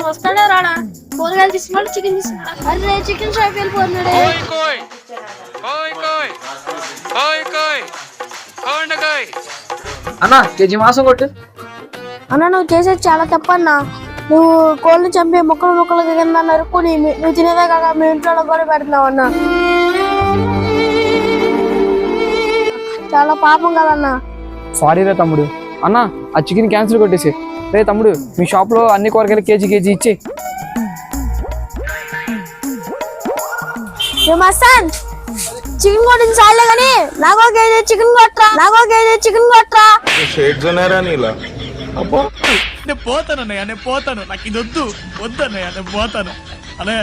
వస్తాడే రాడా కూరగాయలు తీసుకున్నాడు చికెన్ తీసుకున్నాడు అరే చికెన్ షాప్ వెళ్ళిపోతున్నాడే అన్నా కేజీ మాసం కొట్టు అన్న నువ్వు చేసేది చాలా తప్పన్నా నువ్వు కోళ్ళని చంపి ముక్కలు కింద నరుక్కుని నువ్వు తినేదే కాక మీ ఇంట్లో కూడా పెడుతున్నావు అన్న చాలా పాపం కదన్నా సారీ రే తమ్ముడు అన్నా ఆ చికెన్ క్యాన్సిల్ కొట్టేసి రే తమ్ముడు మీ షాప్ లో అన్ని కూరగాయలు కేజీ ఇచ్చి చికెన్ కొట్టింది చాలే కానీ నాకో కేజీ చికెన్ కొట్టరా నేను పోతాను నాకు ఇది వద్దు అన్నయ్య నేను పోతాను అన్నయ్య